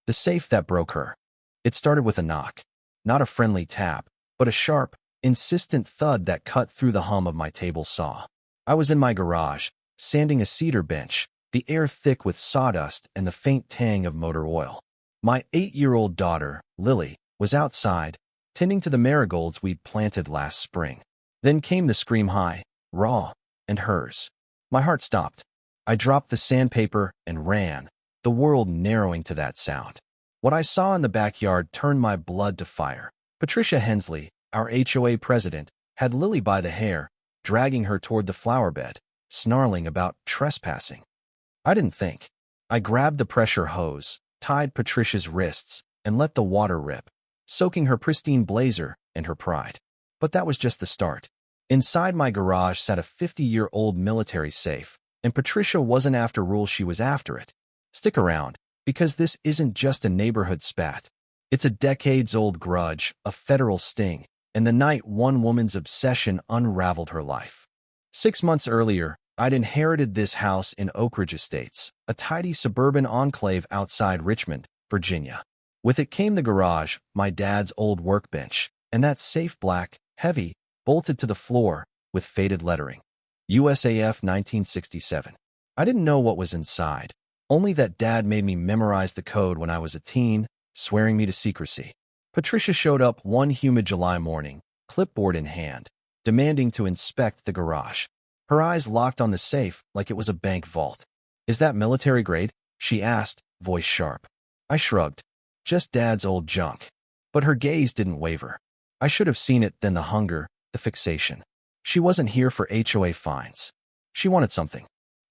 The safe that broke her. It started with a knock. Not a friendly tap, but a sharp, insistent thud that cut through the hum of my table saw. I was in my garage, sanding a cedar bench, the air thick with sawdust and the faint tang of motor oil. My 8-year-old daughter, Lily, was outside, tending to the marigolds we'd planted last spring. Then came the scream high, raw, and hers. My heart stopped. I dropped the sandpaper and ran, the world narrowing to that sound. What I saw in the backyard turned my blood to fire. Patricia Hensley, our HOA president, had Lily by the hair, dragging her toward the flower bed, snarling about trespassing. I didn't think. I grabbed the pressure hose, tied Patricia's wrists, and let the water rip, soaking her pristine blazer and her pride. But that was just the start. Inside my garage sat a 50-year-old military safe, and Patricia wasn't after rules, she was after it. Stick around, because this isn't just a neighborhood spat. It's a decades-old grudge, a federal sting, and the night one woman's obsession unraveled her life. 6 months earlier, I'd inherited this house in Oak Ridge Estates, a tidy suburban enclave outside Richmond, Virginia. With it came the garage, my dad's old workbench, and that safe black, heavy, bolted to the floor, with faded lettering. USAF 1967. I didn't know what was inside, only that Dad made me memorize the code when I was a teen, swearing me to secrecy. Patricia showed up one humid July morning, clipboard in hand, demanding to inspect the garage. Her eyes locked on the safe like it was a bank vault. "Is that military grade?" she asked, voice sharp. I shrugged. Just Dad's old junk. But her gaze didn't waver. I should have seen it then, the hunger, the fixation. She wasn't here for HOA fines. She wanted something.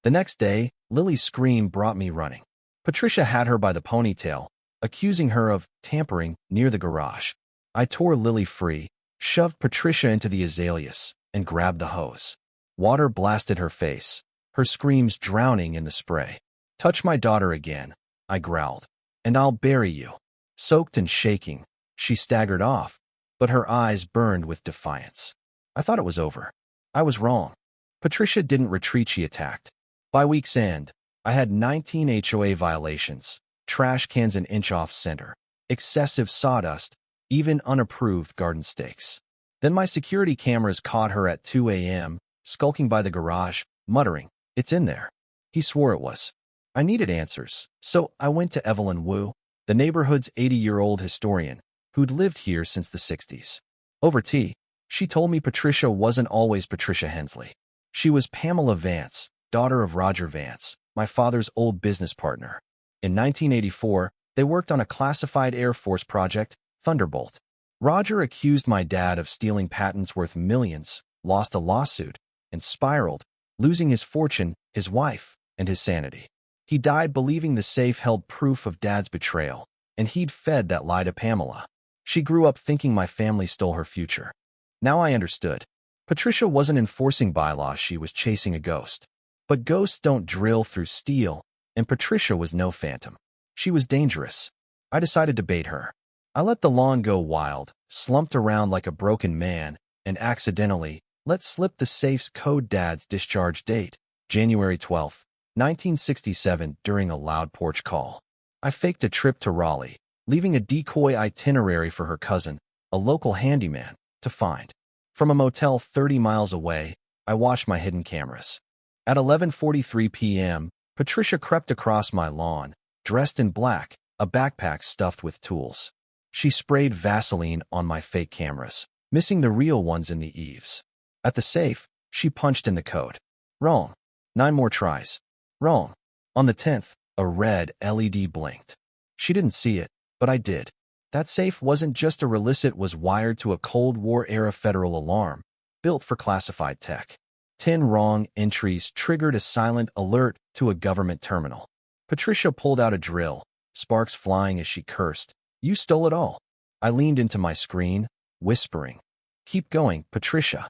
The next day, Lily's scream brought me running. Patricia had her by the ponytail, accusing her of tampering near the garage. I tore Lily free, shoved Patricia into the azaleas, and grabbed the hose. Water blasted her face, her screams drowning in the spray. "Touch my daughter again," I growled, "and I'll bury you." Soaked and shaking, she staggered off, but her eyes burned with defiance. I thought it was over. I was wrong. Patricia didn't retreat, she attacked. By week's end, I had 19 HOA violations, trash cans an inch off center, excessive sawdust, even unapproved garden stakes. Then my security cameras caught her at 2 a.m., skulking by the garage, muttering, "It's in there." He swore it was. I needed answers, so I went to Evelyn Wu, the neighborhood's 80-year-old historian, who'd lived here since the 60s. Over tea, she told me Patricia wasn't always Patricia Hensley. She was Pamela Vance, daughter of Roger Vance, my father's old business partner. In 1984, they worked on a classified Air Force project, Thunderbolt. Roger accused my dad of stealing patents worth millions, lost a lawsuit, and spiraled, losing his fortune, his wife, and his sanity. He died believing the safe held proof of Dad's betrayal, and he'd fed that lie to Pamela. She grew up thinking my family stole her future. Now I understood. Patricia wasn't enforcing bylaws, she was chasing a ghost. But ghosts don't drill through steel, and Patricia was no phantom. She was dangerous. I decided to bait her. I let the lawn go wild, slumped around like a broken man, and accidentally let slip the safe's code, Dad's discharge date, January 12, 1967, during a loud porch call. I faked a trip to Raleigh, leaving a decoy itinerary for her cousin, a local handyman, to find. From a motel 30 miles away, I watched my hidden cameras. At 11:43 p.m., Patricia crept across my lawn, dressed in black, a backpack stuffed with tools. She sprayed Vaseline on my fake cameras, missing the real ones in the eaves. At the safe, she punched in the code. Wrong. 9 more tries. Wrong. On the 10th, a red LED blinked. She didn't see it, but I did. That safe wasn't just a release, it was wired to a Cold War-era federal alarm, built for classified tech. 10 wrong entries triggered a silent alert to a government terminal. Patricia pulled out a drill, sparks flying as she cursed. "You stole it all." I leaned into my screen, whispering, "Keep going, Patricia."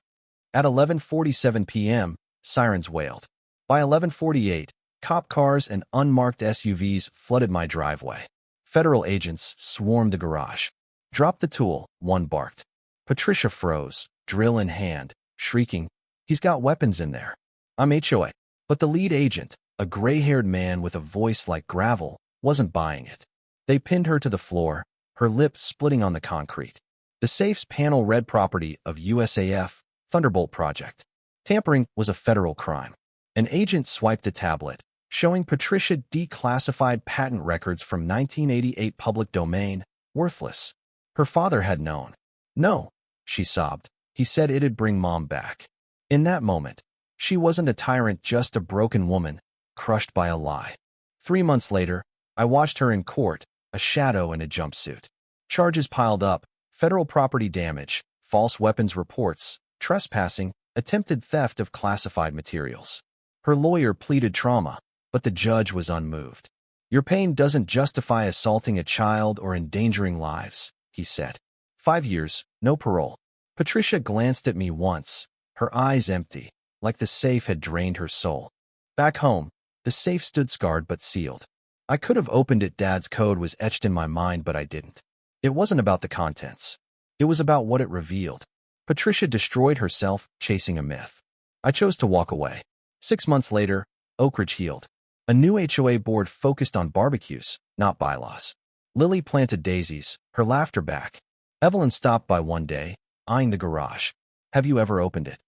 At 11:47 p.m., sirens wailed. By 11:48, cop cars and unmarked SUVs flooded my driveway. Federal agents swarmed the garage. "Drop the tool," one barked. Patricia froze, drill in hand, shrieking, "He's got weapons in there." I'm HOA. But the lead agent, a gray-haired man with a voice like gravel, wasn't buying it. They pinned her to the floor, her lip splitting on the concrete. The safe's panel read property of USAF, Thunderbolt Project. Tampering was a federal crime. An agent swiped a tablet, showing Patricia declassified patent records from 1988 public domain, worthless. Her father had known. No, she sobbed. He said it'd bring Mom back. In that moment, she wasn't a tyrant, just a broken woman, crushed by a lie. 3 months later, I watched her in court, a shadow in a jumpsuit. Charges piled up: federal property damage, false weapons reports, trespassing, attempted theft of classified materials. Her lawyer pleaded trauma, but the judge was unmoved. Your pain doesn't justify assaulting a child or endangering lives, he said. 5 years, no parole. Patricia glanced at me once, her eyes empty, like the safe had drained her soul. Back home, the safe stood scarred but sealed. I could have opened it. Dad's code was etched in my mind, but I didn't. It wasn't about the contents. It was about what it revealed. Patricia destroyed herself, chasing a myth. I chose to walk away. 6 months later, Oak Ridge healed. A new HOA board focused on barbecues, not bylaws. Lily planted daisies, her laughter back. Evelyn stopped by one day, eyeing the garage. Have you ever opened it?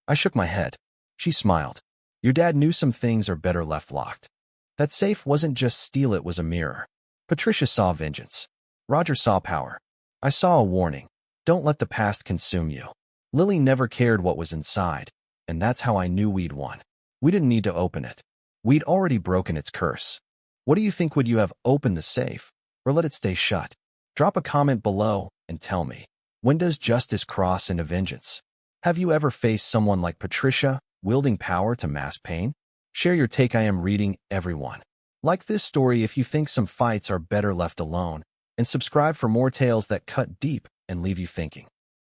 I shook my head. She smiled. Your dad knew some things are better left locked. That safe wasn't just steel, it was a mirror. Patricia saw vengeance. Roger saw power. I saw a warning. Don't let the past consume you. Lily never cared what was inside, and that's how I knew we'd won. We didn't need to open it. We'd already broken its curse. What do you think? Would you have opened the safe, or let it stay shut? Drop a comment below and tell me. When does justice cross into vengeance? Have you ever faced someone like Patricia, wielding power to mass pain? Share your take. I am reading everyone. Like this story if you think some fights are better left alone, and subscribe for more tales that cut deep and leave you thinking.